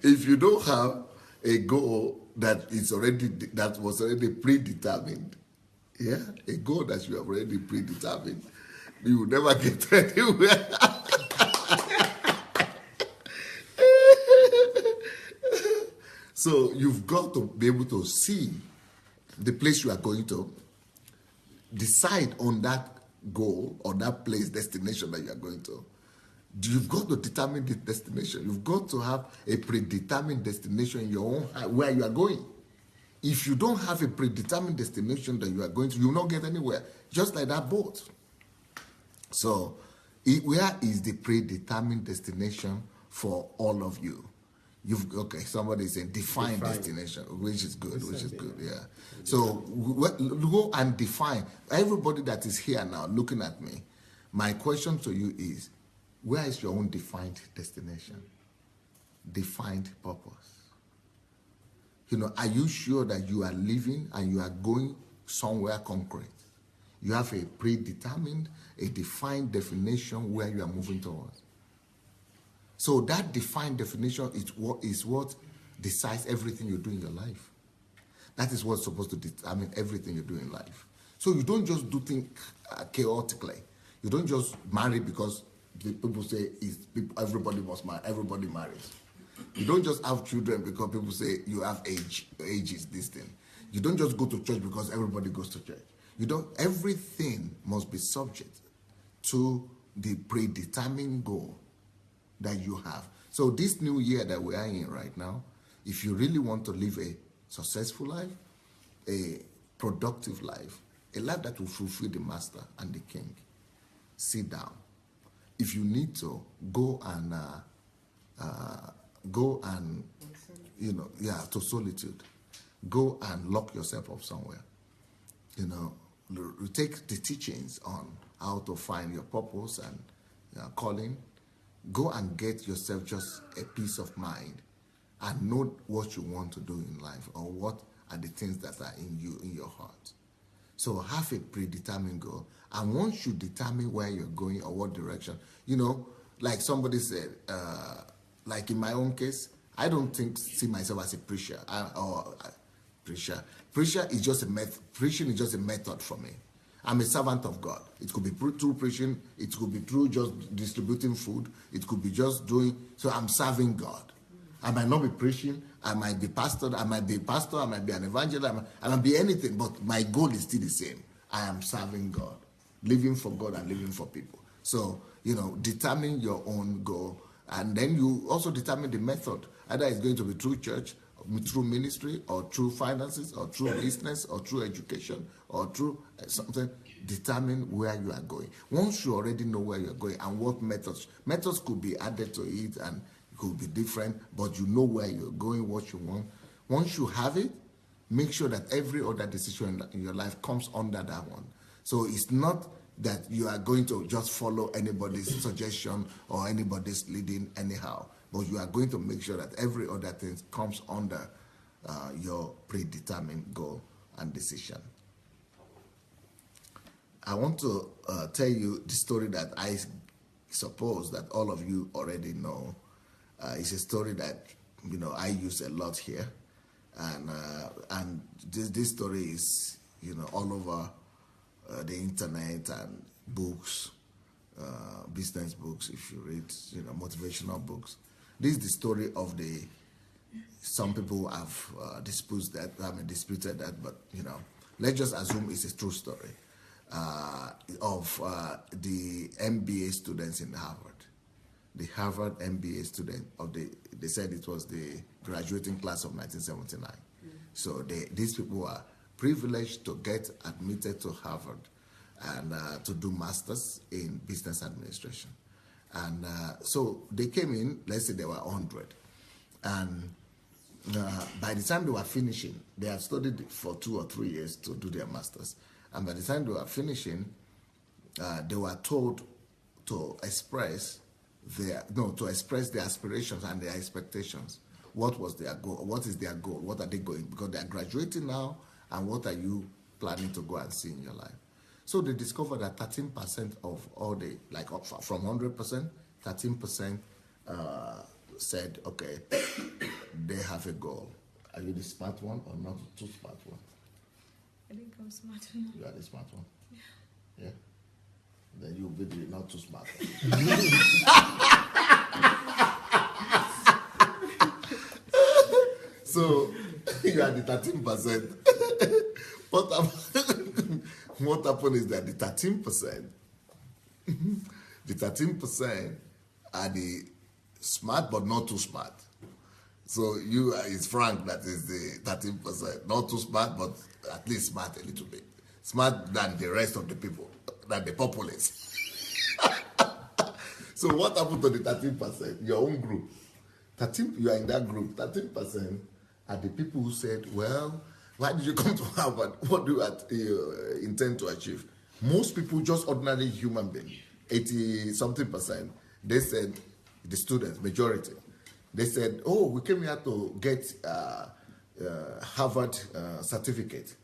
If you don't have a goal that was already predetermined, yeah, a goal that you have already predetermined, you will never get anywhere. So you've got to be able to see the place you are going to, decide on that goal or that place, destination that you are going to. You've got to determine the destination. You've got to have a predetermined destination in your own where you are going. If you don't have a predetermined destination that you are going to, you will not get anywhere. Just like that boat. So, where is the predetermined destination for all of you? Somebody is saying define destination, which is good, yeah. So go and define. Everybody that is here now looking at me, my question to you is, where is your own defined destination? Defined purpose. Are you sure that you are living and you are going somewhere concrete? You have a predetermined, a defined definition where you are moving towards. So that defined definition is what decides everything you do in your life. That is what's supposed to determine everything you do in life. So you don't just do things chaotically. You don't just marry because people say everybody must marry, everybody marries. You don't just have children because people say you have age is this thing. You don't just go to church because everybody goes to church. Everything must be subject to the predetermined goal that you have. So this new year that we are in right now, if you really want to live a successful life, a productive life, a life that will fulfill the master and the king, sit down. If you need to, go and to solitude. Go and lock yourself up somewhere. Take the teachings on how to find your purpose and calling. Go and get yourself just a peace of mind and know what you want to do in life, or what are the things that are in you, in your heart. So have a predetermined goal. And once you determine where you're going or what direction, like somebody said, like in my own case, I don't see myself as a preacher or preacher. Preacher is just a method. Preaching is just a method for me. I'm a servant of God. It could be through preaching. It could be through just distributing food. It could be just so I'm serving God. I might not be preaching. I might be pastor. I might be an evangelist. I might be anything. But my goal is still the same. I am serving God. Living for God and living for people. So, determine your own goal. And then you also determine the method. Either it's going to be through church, through ministry, or through finances, or through business, or through education, or through something. Determine where you are going. Once you already know where you're going and what methods could be added to it and it could be different, but you know where you're going, what you want. Once you have it, make sure that every other decision in your life comes under that one. So it's not that you are going to just follow anybody's suggestion or anybody's leading anyhow, but you are going to make sure that every other thing comes under your predetermined goal and decision. I want to tell you the story that I suppose that all of you already know. It's a story that I use a lot here, and this story is all over the internet and books, business books. If you read motivational books, this is the story of some people have disputed that, but let's just assume it's a true story. Of the MBA students in Harvard. The Harvard MBA student they said it was the graduating class of 1979. So these people were privileged to get admitted to Harvard and to do masters in business administration. And so they came in, let's say they were 100. And by the time they were finishing, they had studied for 2 or 3 years to do their masters. And by the time they were finishing, they were told to express their aspirations and their expectations. What was their goal? What is their goal? What are they going? Because they are graduating now, and what are you planning to go and see in your life? So they discovered that 13% of all from 100%, 13% said, okay, they have a goal. Are you the smart one or not too smart one? I think I'm smart enough. You are the smart one? Yeah? Then you'll be the not too smart one. So, you are the 13%. What happened is that the 13%, the 13% are the smart but not too smart. So it's Frank that is the 13%, not too smart but at least smart a little bit. Smart than the rest of the people, than the populace. So what happened to the 13%? Your own group. 13, you are in that group. 13% are the people who said, well, why did you come to Harvard? What do you intend to achieve? Most people, just ordinary human beings, 80-something%, they said, the students, majority, they said, oh, we came here to get Harvard certificate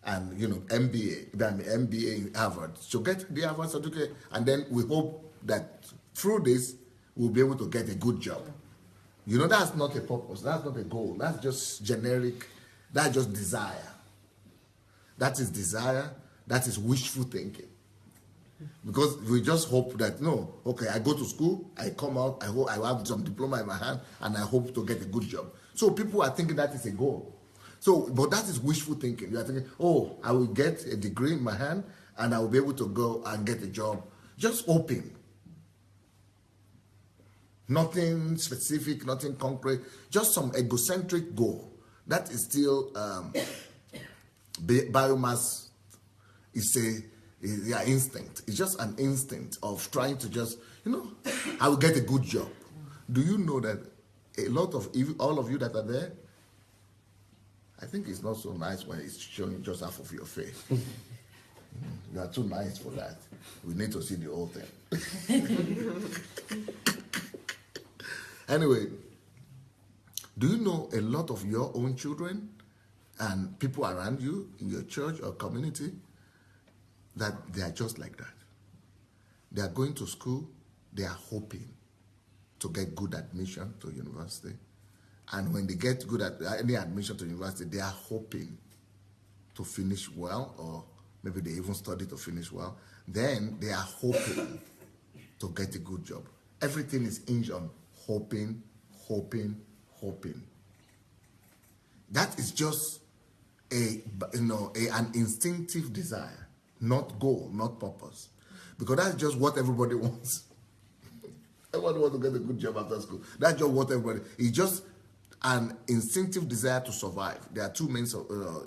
and, MBA, then MBA in Harvard. So get the Harvard certificate, and then we hope that through this, we'll be able to get a good job. That's not a purpose. That's not a goal. That's just generic. That's just desire. That is desire. That is wishful thinking. Because we just hope that, I go to school, I come out, I hope I have some diploma in my hand, and I hope to get a good job. So people are thinking that is a goal. But that is wishful thinking. You are thinking, I will get a degree in my hand, and I will be able to go and get a job. Just hoping. Nothing specific, nothing concrete, just some egocentric goal. That is still biomass. It's instinct. It's just an instinct of trying to just, I will get a good job. Do you know that a lot of, all of you that are there, I think it's not so nice when it's showing just half of your face. You are too nice for that. We need to see the whole thing. Anyway, do you know a lot of your own children and people around you in your church or community that they are just like that? They are going to school, they are hoping to get good admission to university. And when they get good at any admission to university, they are hoping to finish well, or maybe they even study to finish well. Then they are hoping to get a good job. Everything is hinged on hoping, hoping, hoping. That is just an instinctive desire, not goal, not purpose. Because that's just what everybody wants. Everybody wants to get a good job after school. That's just what everybody. It's just an instinctive desire to survive. There are two main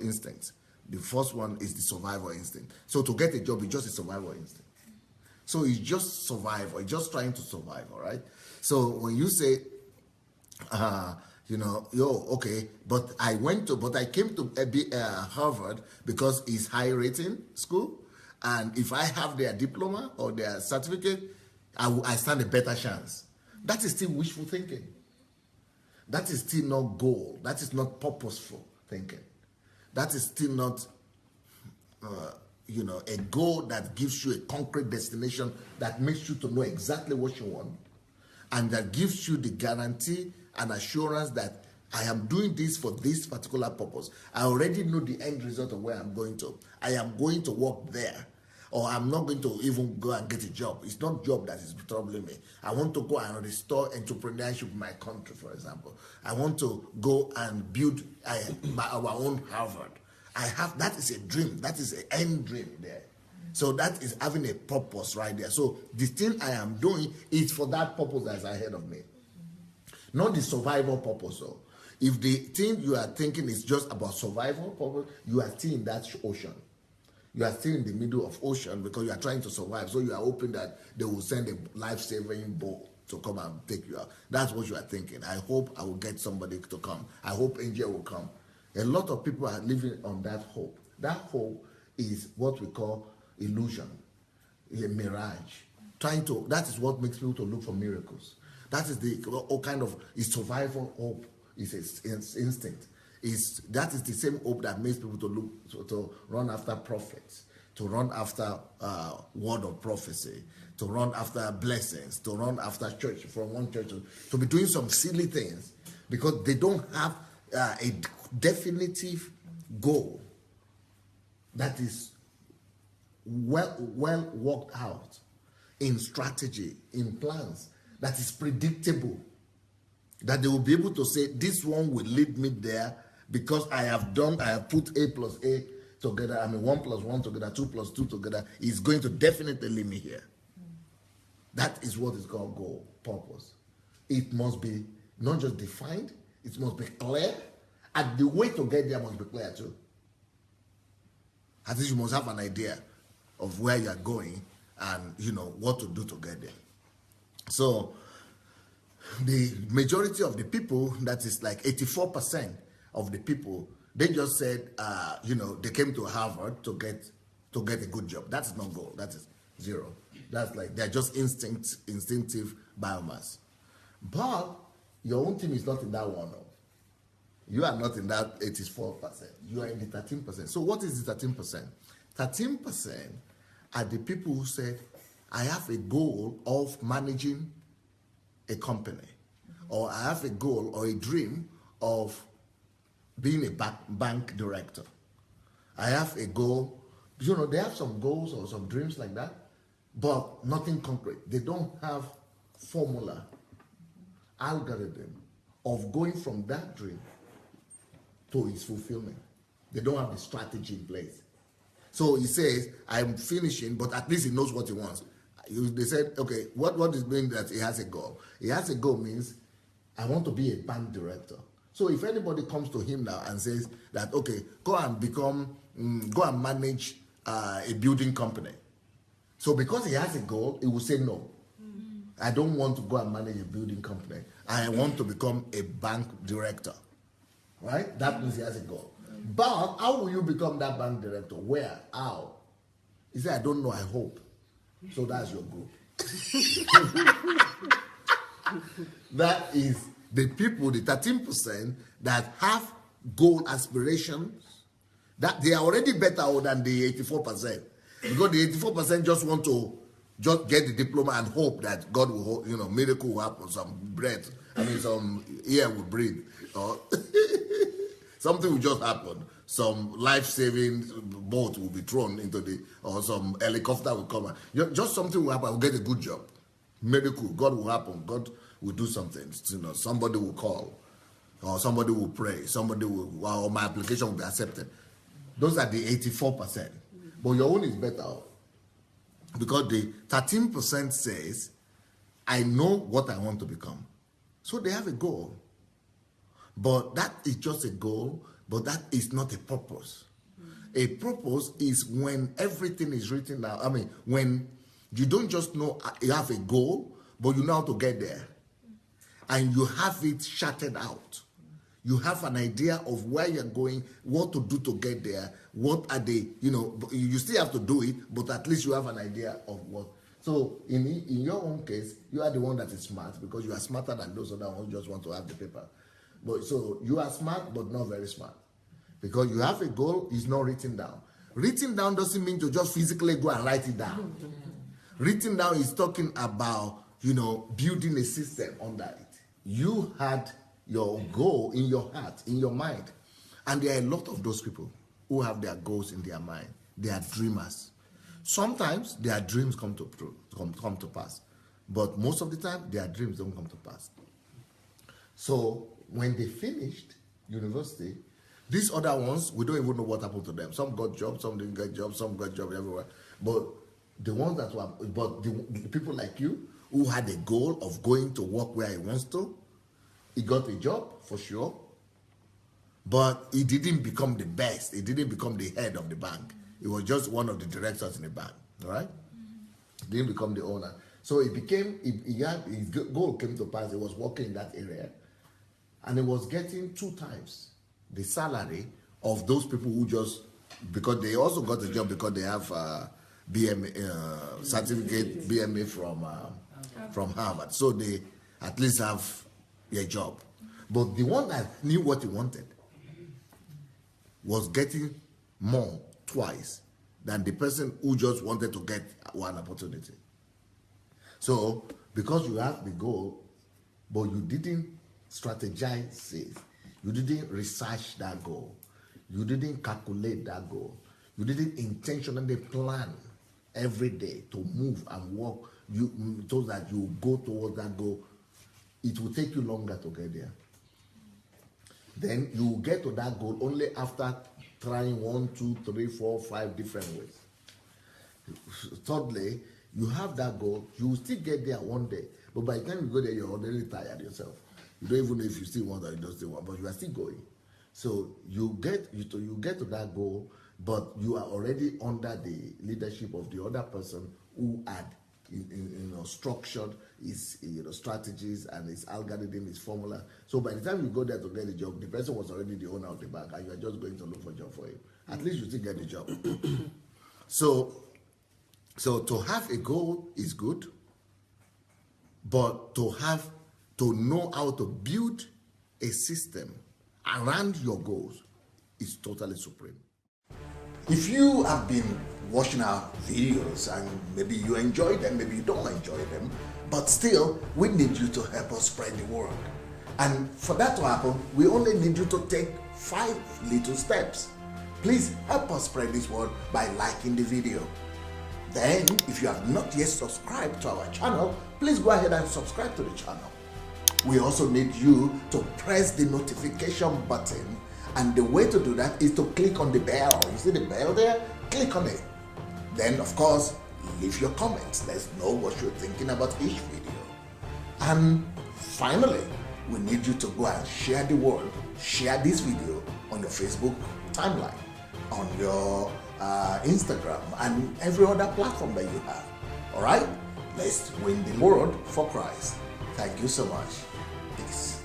instincts. The first one is the survival instinct. So to get a job is just a survival instinct. So it's just survival. It's just trying to survive, all right? So when you say, okay, but I came to Harvard because it's high rating school, and if I have their diploma or their certificate, I stand a better chance. That is still wishful thinking. That is still not goal. That is not purposeful thinking. That is still not, a goal that gives you a concrete destination that makes you to know exactly what you want, and that gives you the guarantee and assurance that I am doing this for this particular purpose. I already know the end result of where I'm going to. I am going to work there. Or I'm not going to even go and get a job. It's not job that is troubling me. I want to go and restore entrepreneurship in my country, for example. I want to go and build our own Harvard. That is a dream. That is an end dream there. So that is having a purpose right there. So the thing I am doing is for that purpose that's ahead of me. Not the survival purpose. So if the thing you are thinking is just about survival purpose, you are still in that ocean. You are still in the middle of ocean because you are trying to survive. So you are hoping that they will send a life-saving boat to come and take you out. That's what you are thinking. I hope I will get somebody to come. I hope Angel will come. A lot of people are living on that hope. That hope is what we call illusion, a mirage. That is what makes people to look for miracles. That is is survival hope. It's instinct. That is the same hope that makes people to run after prophets, to run after word of prophecy, to run after blessings, to run after church, from one church to be doing some silly things because they don't have a definitive goal that is well worked out in strategy, in plans, that is predictable, that they will be able to say, this one will lead me there because I have put A plus A together, 1 plus 1 together, 2 plus 2 together, is going to definitely lead me here. That is what is called goal, purpose. It must be not just defined, it must be clear, and the way to get there must be clear too. At least you must have an idea of where you are going and what to do to get there. So the majority of the people, that is like 84% of the people, they just said, they came to Harvard to get a good job. That's not goal. That is zero. That's like they're just instinctive biomass. But your own team is not in that one. You are not in that 84%. You are in the 13%. So what is the 13%? 13% are the people who said, I have a goal of managing a company, or I have a goal or a dream of being a bank director. I have a goal. They have some goals or some dreams like that, but nothing concrete. They don't have formula, algorithm of going from that dream to its fulfillment. They don't have the strategy in place. So he says, I'm finishing, but at least he knows what he wants. They said, okay, what does it mean that he has a goal? He has a goal means, I want to be a bank director. So if anybody comes to him now and says that, okay, go and manage a building company. So because he has a goal, he will say, no, I don't want to go and manage a building company. I want to become a bank director. Right? That means he has a goal. But how will you become that bank director? Where? How? He said, I don't know, I hope. So that's your group. That is the people, the 13% that have goal aspirations, that they are already better than the 84%. Because the 84% just want to just get the diploma and hope that God will, miracle will happen, some breath, some air will breathe, or something will just happen. Some life-saving boat will be thrown or some helicopter will come. Just something will happen. I'll get a good job. Miracle. God will happen. God will do something. Somebody will call, or somebody will pray. Or my application will be accepted. Those are the 84%. But your own is better. Because the 13% says, I know what I want to become. So they have a goal. But that is just a goal, but that is not a purpose. A purpose is when everything is written down. When you don't just know you have a goal, but you know how to get there. And you have it charted out. You have an idea of where you're going, what to do to get there, what are the, you still have to do it, but at least you have an idea of what. So in your own case, you are the one that is smart because you are smarter than those other ones who just want to have the paper. But so you are smart, but not very smart. Because you have a goal, it's not written down. Written down doesn't mean to just physically go and write it down. Written down is talking about, building a system under it. You had your goal in your heart, in your mind. And there are a lot of those people who have their goals in their mind. They are dreamers. Sometimes their dreams come to pass. But most of the time, their dreams don't come to pass. So when they finished university, these other ones, we don't even know what happened to them. Some got jobs, some didn't get jobs, some got jobs everywhere. But the ones that were, the people like you who had a goal of going to work where he wants to, he got a job for sure, but he didn't become the best. He didn't become the head of the bank. He was just one of the directors in the bank, all right? He didn't become the owner. So his goal came to pass. He was working in that area, and he was getting 2 times the salary of those people who just, because they also got a job because they have BMA certificate, BMA from Harvard. So they at least have a job. But the one that knew what he wanted was getting more, twice, than the person who just wanted to get one opportunity. So, because you have the goal, but you didn't strategize it, you didn't research that goal, you didn't calculate that goal, you didn't intentionally plan every day to move and work so that you go towards that goal, it will take you longer to get there. Then you will get to that goal only after trying 1, 2, 3, 4, 5 different ways. Thirdly, you have that goal, you will still get there one day, but by the time you go there, you're already tired yourself. You don't even know if you still want or you don't still want, but you are still going. So you get to that goal, but you are already under the leadership of the other person who had structured his strategies and his algorithm, his formula. So by the time you go there to get the job, the person was already the owner of the bank, and you are just going to look for a job for him. At least you still get the job. So to have a goal is good, but to know how to build a system around your goals is totally supreme. If you have been watching our videos and maybe you enjoy them, maybe you don't enjoy them, but still we need you to help us spread the word. And for that to happen, we only need you to take 5 little steps. Please help us spread this word by liking the video. Then, if you have not yet subscribed to our channel, please go ahead and subscribe to the channel. We also need you to press the notification button, and the way to do that is to click on the bell. You see the bell there? Click on it. Then, of course, leave your comments. Let's know what you're thinking about each video. And finally, we need you to go and share the word. Share this video on your Facebook timeline, on your Instagram, and every other platform that you have. All right? Let's win the world for Christ. Thank you so much. Peace.